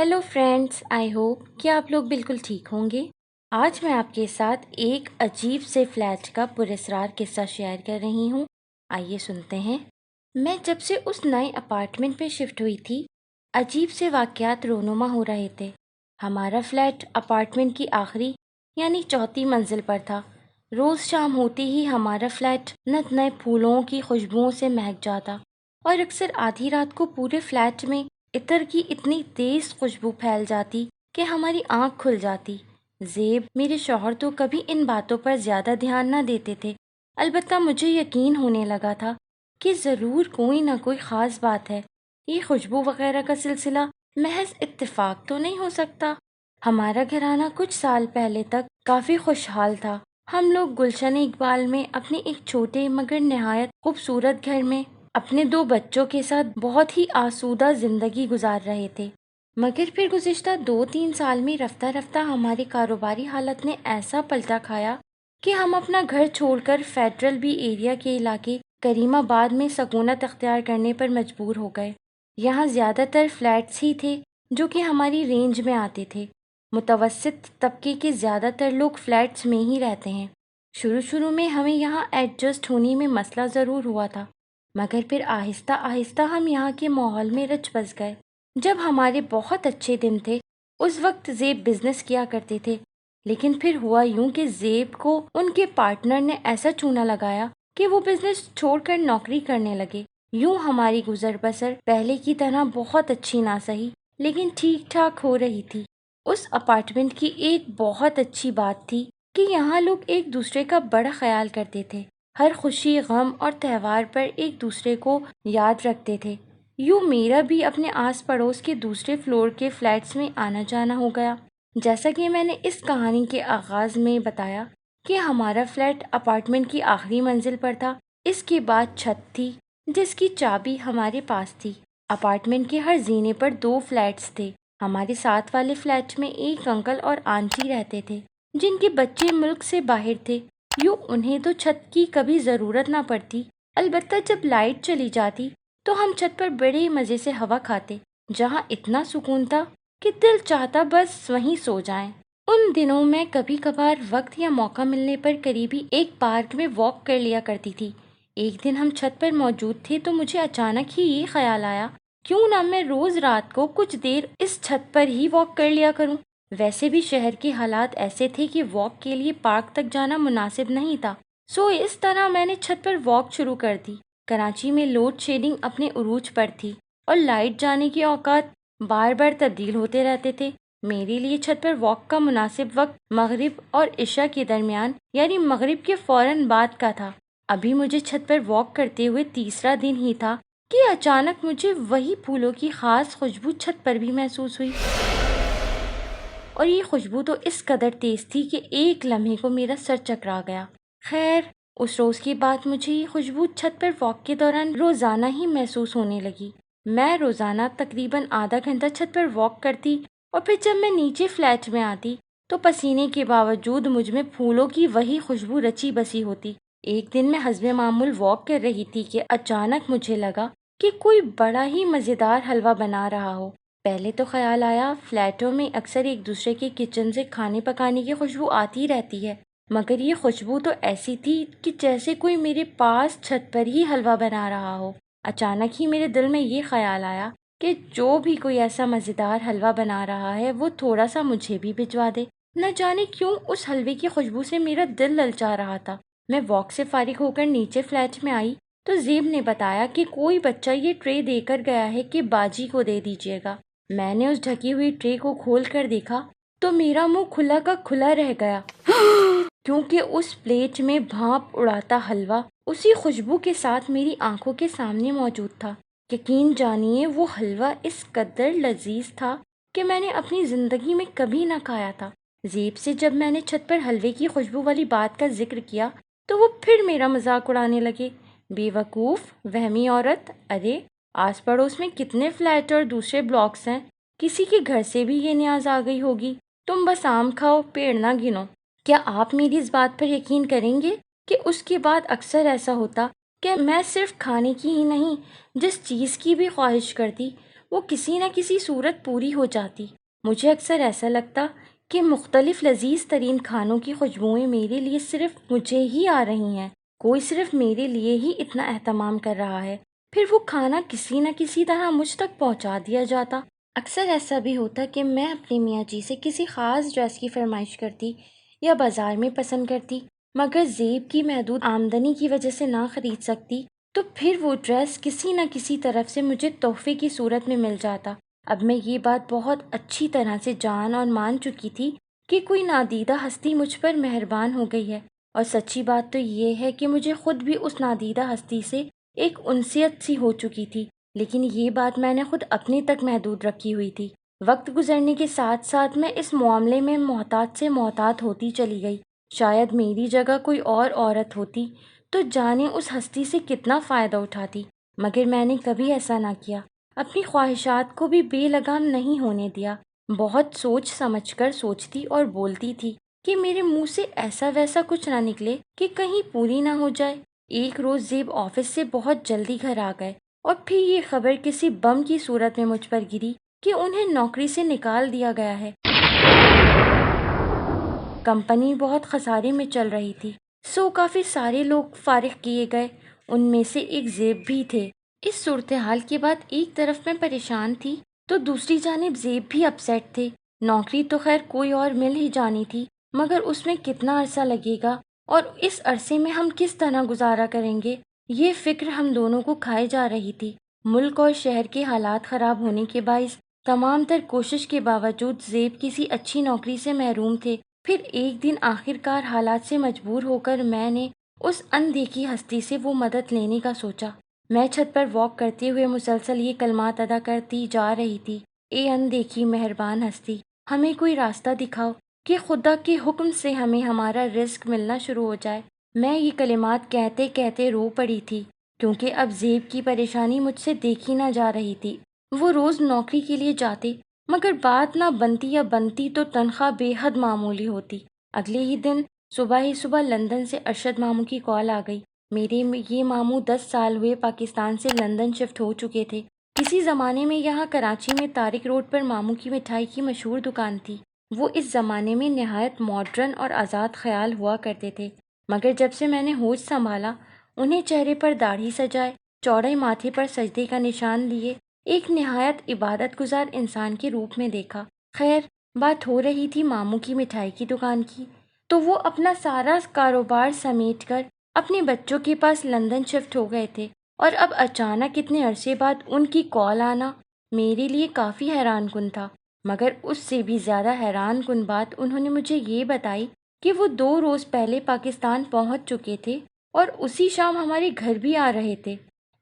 Hello friends, I hope कि आप लोग बिल्कुल ठीक होंगे। आज मैं आपके साथ एक अजीब से फ्लैट का पुरस्कार किस्सा शेयर कर रही हूँ। आइए सुनते हैं। मैं जब से उस नए अपार्टमेंट में शिफ्ट हुई थी, अजीब से वाक़यात रोनुमा हो रहे थे। हमारा फ्लैट अपार्टमेंट की आखिरी यानी चौथी मंजिल पर था। रोज़ शाम होते ही हमारा फ्लैट नत नए फूलों की खुशबुओं से महक जाता और अक्सर आधी रात को पूरे फ्लैट में इत्र की इतनी तेज खुशबू फैल जाती कि हमारी आंख खुल जाती। ज़ेब मेरे शौहर तो कभी इन बातों पर ज़्यादा ध्यान न देते थे, अलबत्ता मुझे यकीन होने लगा था कि ज़रूर कोई ना कोई ख़ास बात है। ये खुशबू वगैरह का सिलसिला महज इत्तेफाक तो नहीं हो सकता। हमारा घराना कुछ साल पहले तक काफ़ी खुशहाल था। हम लोग गुलशन इकबाल में अपने एक छोटे मगर निहायत खूबसूरत घर में अपने 2 बच्चों के साथ बहुत ही आसूदा जिंदगी गुजार रहे थे। मगर फिर गुज़िश्ता 2-3 साल में रफ्ता रफ्ता हमारी कारोबारी हालत ने ऐसा पलटा खाया कि हम अपना घर छोड़कर फेडरल बी एरिया के इलाके करीमाबाद में सकूनत अख्तियार करने पर मजबूर हो गए। यहाँ ज़्यादातर फ्लैट्स ही थे जो कि हमारी रेंज में आते थे। मुतवस्सित तबके के ज़्यादातर लोग फ्लैट्स में ही रहते हैं। शुरू शुरू में हमें यहाँ एडजस्ट होने में मसला ज़रूर हुआ था, मगर फिर आहिस्ता आहिस्ता हम यहाँ के माहौल में रच बस गए। जब हमारे बहुत अच्छे दिन थे, उस वक्त ज़ेब बिजनेस किया करते थे, लेकिन फिर हुआ यूं कि ज़ेब को उनके पार्टनर ने ऐसा चूना लगाया कि वो बिजनेस छोड़कर नौकरी करने लगे। यूं हमारी गुजर बसर पहले की तरह बहुत अच्छी ना सही, लेकिन ठीक ठाक हो रही थी। उस अपार्टमेंट की एक बहुत अच्छी बात थी कि यहाँ लोग एक दूसरे का बड़ा ख्याल करते थे। हर खुशी, गम और त्योहार पर एक दूसरे को याद रखते थे। यूँ मेरा भी अपने आस पड़ोस के दूसरे फ्लोर के फ्लैट्स में आना जाना हो गया। जैसा कि मैंने इस कहानी के आगाज़ में बताया कि हमारा फ्लैट अपार्टमेंट की आखिरी मंजिल पर था। इसके बाद छत थी जिसकी चाबी हमारे पास थी। अपार्टमेंट के हर जीने पर 2 फ्लैट्स थे। हमारे साथ वाले फ्लैट में एक अंकल और आंटी रहते थे जिनके बच्चे मुल्क से बाहर थे। यूँ उन्हें तो छत की कभी ज़रूरत ना पड़ती, अलबत्ता जब लाइट चली जाती तो हम छत पर बड़े मज़े से हवा खाते, जहाँ इतना सुकून था कि दिल चाहता बस वहीं सो जाएं। उन दिनों मैं कभी कभार वक्त या मौका मिलने पर करीबी एक पार्क में वॉक कर लिया करती थी। एक दिन हम छत पर मौजूद थे तो मुझे अचानक ही ये ख्याल आया, क्यों ना मैं रोज़ रात को कुछ देर इस छत पर ही वॉक कर लिया करूं। वैसे भी शहर के हालात ऐसे थे कि वॉक के लिए पार्क तक जाना मुनासिब नहीं था, सो इस तरह मैंने छत पर वॉक शुरू कर दी। कराची में लोड शेडिंग अपने उरूज पर थी और लाइट जाने के औकात बार बार तब्दील होते रहते थे। मेरे लिए छत पर वॉक का मुनासिब वक्त मगरिब और इशा के दरमियान यानी मगरिब के फौरन बाद का था। अभी मुझे छत पर वॉक करते हुए तीसरा दिन ही था कि अचानक मुझे वही फूलों की खास खुशबू छत पर भी महसूस हुई, और ये खुशबू तो इस कदर तेज थी कि एक लम्हे को मेरा सर चकरा गया। खैर, उस रोज़ के बाद मुझे ये खुशबू छत पर वॉक के दौरान रोज़ाना ही महसूस होने लगी। मैं रोज़ाना तकरीबन आधा घंटा छत पर वॉक करती और फिर जब मैं नीचे फ्लैट में आती तो पसीने के बावजूद मुझ में फूलों की वही खुशबू रची बसी होती। एक दिन मैं हस्बे मामूल वॉक कर रही थी कि अचानक मुझे लगा कि कोई बड़ा ही मज़ेदार हलवा बना रहा हो। पहले तो ख्याल आया फ्लैटों में अक्सर एक दूसरे के किचन से खाने पकाने की खुशबू आती रहती है, मगर ये खुशबू तो ऐसी थी कि जैसे कोई मेरे पास छत पर ही हलवा बना रहा हो। अचानक ही मेरे दिल में ये ख्याल आया कि जो भी कोई ऐसा मज़ेदार हलवा बना रहा है वो थोड़ा सा मुझे भी भिजवा दे। न जाने क्यों उस हलवे की खुशबू से मेरा दिल ललचा रहा था। मैं वॉक से फारिग होकर नीचे फ्लैट में आई तो ज़ेब ने बताया कि कोई बच्चा ये ट्रे देकर गया है कि बाजी को दे दीजिएगा। मैंने उस ढकी हुई ट्रे को खोल कर देखा तो मेरा मुंह खुला का खुला रह गया, क्योंकि उस प्लेट में भाप उड़ाता हलवा उसी खुशबू के साथ मेरी आंखों के सामने मौजूद था। यकीन जानिए वो हलवा इस कदर लजीज था कि मैंने अपनी जिंदगी में कभी ना खाया था। ज़ेब से जब मैंने छत पर हलवे की खुशबू वाली बात का जिक्र किया तो वो फिर मेरा मजाक उड़ाने लगे। बेवकूफ़, वहमी औरत, अरे आस पड़ोस में कितने फ्लैट और दूसरे ब्लॉक्स हैं, किसी के घर से भी ये न्याज आ गई होगी। तुम बस आम खाओ, पेड़ ना गिनो। क्या आप मेरी इस बात पर यकीन करेंगे कि उसके बाद अक्सर ऐसा होता कि मैं सिर्फ खाने की ही नहीं, जिस चीज़ की भी ख्वाहिश करती وہ کسی نہ کسی صورت پوری ہو جاتی۔ مجھے اکثر ایسا لگتا کہ مختلف لذیذ ترین کھانوں کی خوشبوئیں میرے لیے صرف مجھے ہی آ رہی ہیں، کوئی صرف میرے لیے ہی اتنا اہتمام کر رہا ہے، پھر وہ کھانا کسی نہ کسی طرح مجھ تک پہنچا دیا جاتا۔ اکثر ایسا بھی ہوتا کہ میں اپنے میاں جی سے کسی خاص ڈریس کی فرمائش کرتی یا بازار میں پسند کرتی، مگر زیب کی محدود آمدنی کی وجہ سے نہ خرید سکتی، تو پھر وہ ڈریس کسی نہ کسی طرف سے مجھے تحفے کی صورت میں مل جاتا۔ اب میں یہ بات بہت اچھی طرح سے جان اور مان چکی تھی کہ کوئی نادیدہ ہستی مجھ پر مہربان ہو گئی ہے، اور سچی بات تو یہ ہے کہ مجھے خود بھی اس نادیدہ ہستی سے ایک انسیت سی ہو چکی تھی، لیکن یہ بات میں نے خود اپنے تک محدود رکھی ہوئی تھی۔ وقت گزرنے کے ساتھ ساتھ میں اس معاملے میں محتاط سے محتاط ہوتی چلی گئی۔ شاید میری جگہ کوئی اور عورت ہوتی تو جانے اس ہستی سے کتنا فائدہ اٹھاتی، مگر میں نے کبھی ایسا نہ کیا، اپنی خواہشات کو بھی بے لگام نہیں ہونے دیا۔ بہت سوچ سمجھ کر سوچتی اور بولتی تھی کہ میرے منہ سے ایسا ویسا کچھ نہ نکلے کہ کہیں پوری نہ ہو جائے۔ ایک روز زیب آفس سے بہت جلدی گھر آ گئے، اور پھر یہ خبر کسی بم کی صورت میں مجھ پر گری کہ انہیں نوکری سے نکال دیا گیا ہے۔ کمپنی بہت خسارے میں چل رہی تھی، سو کافی سارے لوگ فارغ کیے گئے، ان میں سے ایک زیب بھی تھے۔ اس صورتحال کے بعد ایک طرف میں پریشان تھی تو دوسری جانب زیب بھی اپسیٹ تھے۔ نوکری تو خیر کوئی اور مل ہی جانی تھی، مگر اس میں کتنا عرصہ لگے گا اور اس عرصے میں ہم کس طرح گزارا کریں گے، یہ فکر ہم دونوں کو کھائے جا رہی تھی۔ ملک اور شہر کے حالات خراب ہونے کے باعث تمام تر کوشش کے باوجود زیب کسی اچھی نوکری سے محروم تھے۔ پھر ایک دن آخر کار حالات سے مجبور ہو کر میں نے اس اندیکھی ہستی سے وہ مدد لینے کا سوچا۔ میں چھت پر واک کرتے ہوئے مسلسل یہ کلمات ادا کرتی جا رہی تھی: اے اندیکھی مہربان ہستی، ہمیں کوئی راستہ دکھاؤ کہ خدا کے حکم سے ہمیں ہمارا رزق ملنا شروع ہو جائے۔ میں یہ کلمات کہتے کہتے رو پڑی تھی، کیونکہ اب زیب کی پریشانی مجھ سے دیکھی نہ جا رہی تھی۔ وہ روز نوکری کے لیے جاتے، مگر بات نہ بنتی یا بنتی تو تنخواہ بے حد معمولی ہوتی۔ اگلے ہی دن صبح لندن سے ارشد ماموں کی کال آ گئی۔ میرے یہ ماموں 10 سال ہوئے پاکستان سے لندن شفٹ ہو چکے تھے۔ کسی زمانے میں یہاں کراچی میں طارق روڈ پر ماموں کی مٹھائی کی مشہور دکان تھی۔ وہ اس زمانے میں نہایت ماڈرن اور آزاد خیال ہوا کرتے تھے، مگر جب سے میں نے ہوش سنبھالا، انہیں چہرے پر داڑھی سجائے، چوڑے ماتھے پر سجدے کا نشان لیے ایک نہایت عبادت گزار انسان کے روپ میں دیکھا۔ خیر، بات ہو رہی تھی ماموں کی مٹھائی کی دکان کی، تو وہ اپنا سارا کاروبار سمیٹ کر اپنے بچوں کے پاس لندن شفٹ ہو گئے تھے، اور اب اچانک اتنے عرصے بعد ان کی کال آنا میرے لیے کافی حیران کن تھا۔ مگر اس سے بھی زیادہ حیران کن بات انہوں نے مجھے یہ بتائی کہ وہ 2 روز پہلے پاکستان پہنچ چکے تھے اور اسی شام ہمارے گھر بھی آ رہے تھے۔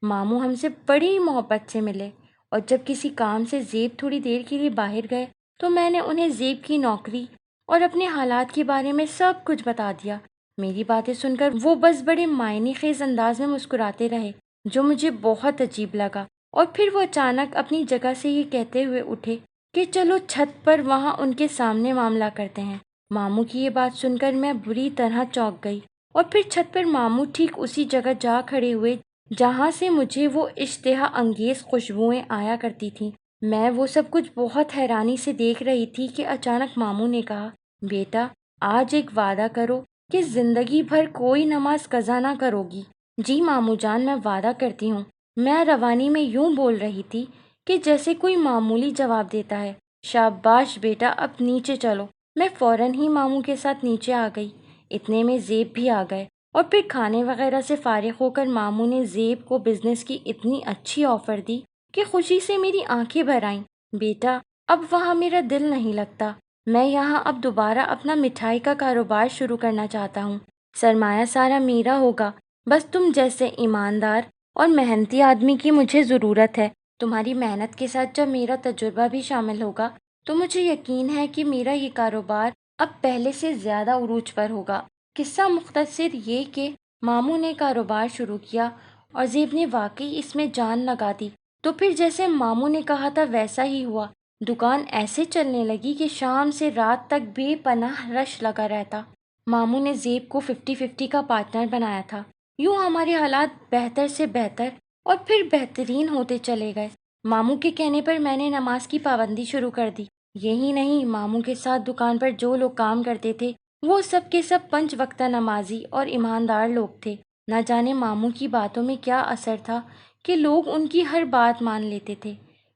ماموں ہم سے بڑی محبت سے ملے، اور جب کسی کام سے زیب تھوڑی دیر کے لیے باہر گئے تو میں نے انہیں زیب کی نوکری اور اپنے حالات کے بارے میں سب کچھ بتا دیا۔ میری باتیں سن کر وہ بس بڑے معنی خیز انداز میں مسکراتے رہے، جو مجھے بہت عجیب لگا، اور پھر وہ اچانک اپنی جگہ سے یہ کہتے ہوئے اٹھے کہ چلو چھت پر وہاں ان کے سامنے معاملہ کرتے ہیں۔ ماموں کی یہ بات سن کر میں بری طرح چونک گئی، اور پھر چھت پر ماموں ٹھیک اسی جگہ جا کھڑے ہوئے جہاں سے مجھے وہ اشتہا انگیز خوشبوئیں آیا کرتی تھیں۔ میں وہ سب کچھ بہت حیرانی سے دیکھ رہی تھی کہ اچانک ماموں نے کہا: بیٹا، آج ایک وعدہ کرو کہ زندگی بھر کوئی نماز قضا نہ کرو گی۔ جی ماموں جان، میں وعدہ کرتی ہوں۔ میں روانی میں یوں بول رہی تھی کہ جیسے کوئی معمولی جواب دیتا ہے۔ شاباش بیٹا، اب نیچے چلو۔ میں فوراً ہی ماموں کے ساتھ نیچے آ گئی۔ اتنے میں زیب بھی آ گئے، اور پھر کھانے وغیرہ سے فارغ ہو کر ماموں نے زیب کو بزنس کی اتنی اچھی آفر دی کہ خوشی سے میری آنکھیں بھر آئیں۔ بیٹا، اب وہاں میرا دل نہیں لگتا، میں یہاں اب دوبارہ اپنا مٹھائی کا کاروبار شروع کرنا چاہتا ہوں۔ سرمایہ سارا میرا ہوگا، بس تم جیسے ایماندار اور محنتی آدمی کی مجھے ضرورت ہے۔ تمہاری محنت کے ساتھ جب میرا تجربہ بھی شامل ہوگا تو مجھے یقین ہے کہ میرا یہ کاروبار اب پہلے سے زیادہ عروج پر ہوگا۔ قصہ مختصر یہ کہ ماموں نے کاروبار شروع کیا اور زیب نے واقعی اس میں جان لگا دی، تو پھر جیسے ماموں نے کہا تھا ویسا ہی ہوا۔ دکان ایسے چلنے لگی کہ شام سے رات تک بے پناہ رش لگا رہتا۔ ماموں نے زیب کو 50-50 کا پارٹنر بنایا تھا۔ یوں ہمارے حالات بہتر سے بہتر اور پھر بہترین ہوتے چلے گئے۔ मामू के कहने पर मैंने नमाज की पाबंदी शुरू कर दी। यही नहीं, मामू के साथ दुकान पर जो लोग काम करते थे वो सब के सब 5 वक्ता नमाजी और ईमानदार लोग थे। न जाने मामू की बातों में क्या असर था कि लोग उनकी हर बात मान लेते थे।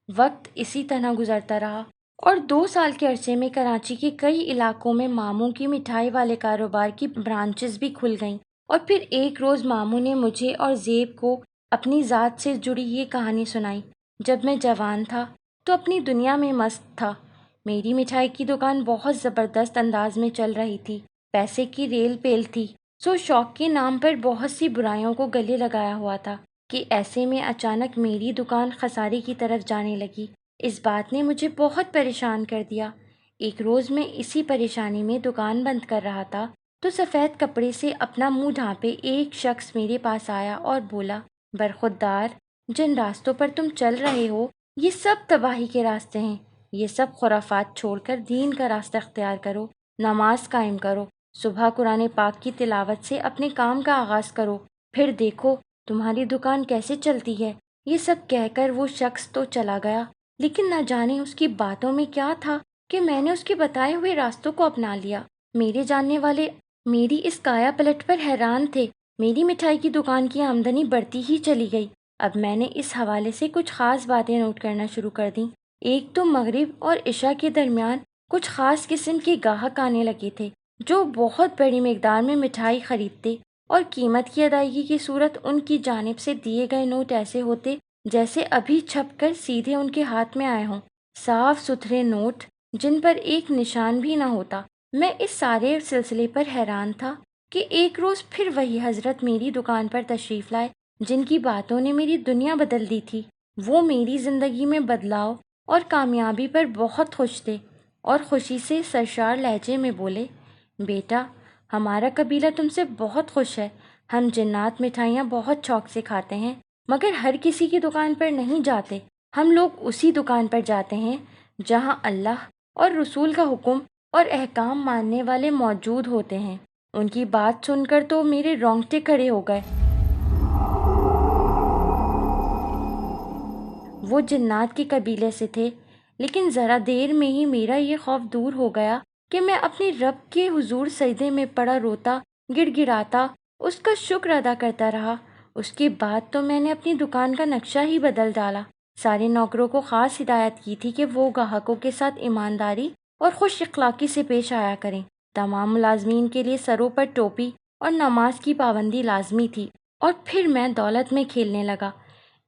वक्त इसी तरह गुजरता रहा और 2 साल के अरसे में कराची के कई इलाकों में मामू की मिठाई वाले कारोबार की ब्रांचेस भी खुल गईं। और फिर एक रोज़ मामू ने मुझे और ज़ेब को अपनी ज़ात से जुड़ी ये कहानी सुनाई। जब मैं जवान था तो अपनी दुनिया में मस्त था। मेरी मिठाई की दुकान बहुत ज़बरदस्त अंदाज में चल रही थी। पैसे की रेल पेल थी। सो शौक के नाम पर बहुत सी बुराइयों को गले लगाया हुआ था कि ऐसे में अचानक मेरी दुकान खसारे की तरफ जाने लगी। इस बात ने मुझे बहुत परेशान कर दिया। एक रोज़ मैं इसी परेशानी में दुकान बंद कर रहा था तो सफ़ेद कपड़े से अपना मुंह ढांपे एक शख्स मेरे पास आया और बोला, बरखुरदार, जिन रास्तों पर तुम चल रहे हो ये सब तबाही के रास्ते हैं। ये सब खुराफात छोड़कर दीन का रास्ता अख्तियार करो, नमाज कायम करो, सुबह कुरान पाक की तिलावत से अपने काम का आगाज़ करो, फिर देखो तुम्हारी दुकान कैसे चलती है। ये सब कहकर वो शख्स तो चला गया, लेकिन न जाने उसकी बातों में क्या था कि मैंने उसके बताए हुए रास्तों को अपना लिया। मेरे जानने वाले मेरी इस काया पलट पर हैरान थे। मेरी मिठाई की दुकान की आमदनी बढ़ती ही चली गई। अब मैंने इस हवाले से कुछ ख़ास बातें नोट करना शुरू कर दी। एक तो मगरिब और इशा के दरमियान कुछ ख़ास किस्म के ग्राहक आने लगे थे जो बहुत बड़ी मिकदार में मिठाई खरीदते और कीमत की अदायगी की सूरत उनकी जानिब से दिए गए नोट ऐसे होते जैसे अभी छपकर सीधे उनके हाथ में आए हों। साफ सुथरे नोट जिन पर एक निशान भी ना होता। मैं इस सारे सिलसिले पर हैरान था कि एक रोज़ फिर वही हजरत मेरी दुकान पर तशरीफ़ लाए जिनकी बातों ने मेरी दुनिया बदल दी थी। वो मेरी ज़िंदगी में बदलाव और कामयाबी पर बहुत खुश थे और खुशी से सरशार लहजे में बोले, बेटा, हमारा कबीला तुमसे बहुत खुश है। हम जन्नत मिठाइयाँ बहुत शौक से खाते हैं, मगर हर किसी की दुकान पर नहीं जाते। हम लोग उसी दुकान पर जाते हैं जहाँ अल्लाह और रसूल का हुक्म और अहकाम मानने वाले मौजूद होते हैं। उनकी बात सुनकर तो मेरे रोंगटे खड़े हो गए। वो जन्नत के कबीले से थे, लेकिन ज़रा देर में ही मेरा ये खौफ दूर हो गया कि मैं अपने रब के हुजूर सजदे में पड़ा रोता गिड़गिड़ाता उसका शुक्र अदा करता रहा। उसके बाद तो मैंने अपनी दुकान का नक्शा ही बदल डाला। सारे नौकरों को ख़ास हिदायत की थी कि वो ग्राहकों के साथ ईमानदारी और खुश अखलाक़ी से पेश आया करें। तमाम मुलाजमीन के लिए सरों पर टोपी और नमाज की पाबंदी लाजमी थी। और फिर मैं दौलत में खेलने लगा।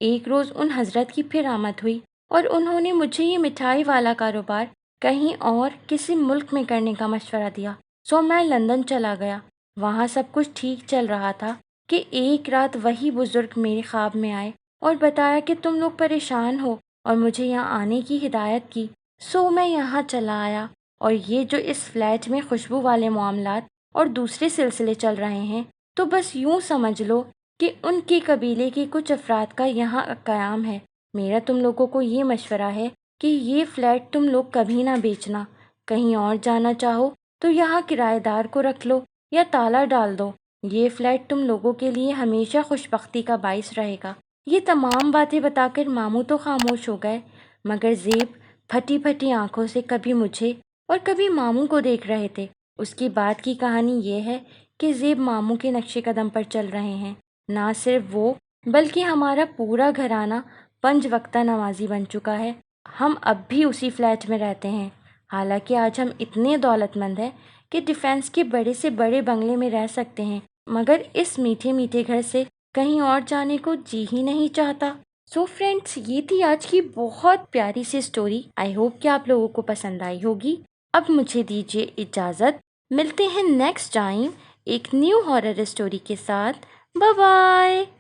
एक रोज़ उन हजरत की फिर आमद हुई और उन्होंने मुझे ये मिठाई वाला कारोबार कहीं और किसी मुल्क में करने का मशवरा दिया। सो मैं लंदन चला गया। वहाँ सब कुछ ठीक चल रहा था कि एक रात वही बुजुर्ग मेरे ख्वाब में आए और बताया कि तुम लोग परेशान हो और मुझे यहाँ आने की हिदायत की। सो मैं यहाँ चला आया और ये जो इस फ्लैट में खुशबू वाले मामलात और दूसरे सिलसिले चल रहे हैं, तो बस यूँ समझ लो कि उनके कबीले के कुछ अफराद का यहाँ क़याम है। मेरा तुम लोगों को ये मशवरा है कि ये फ्लैट तुम लोग कभी ना बेचना। कहीं और जाना चाहो तो यहाँ किराएदार को रख लो या ताला डाल दो। ये फ्लैट तुम लोगों के लिए हमेशा खुशबख्ती का बाइस रहेगा। ये तमाम बातें बताकर मामू तो खामोश हो गए, मगर ज़ेब फटी फटी आंखों से कभी मुझे और कभी मामू को देख रहे थे। उसके बाद की कहानी ये है कि ज़ेब मामू के नक्शे कदम पर चल रहे हैं। ना सिर्फ वो, बल्कि हमारा पूरा घराना 5 वक्ता नमाजी बन चुका है। हम अब भी उसी फ्लैट में रहते हैं। हालांकि आज हम इतने दौलतमंद हैं कि डिफेंस के बड़े से बड़े बंगले में रह सकते हैं, मगर इस मीठे मीठे घर से कहीं और जाने को जी ही नहीं चाहता। सो फ्रेंड्स, ये थी आज की बहुत प्यारी सी स्टोरी। आई होप कि आप लोगों को पसंद आई होगी। अब मुझे दीजिए इजाज़त। मिलते हैं नेक्स्ट टाइम एक न्यू हॉरर स्टोरी के साथ। Bye bye.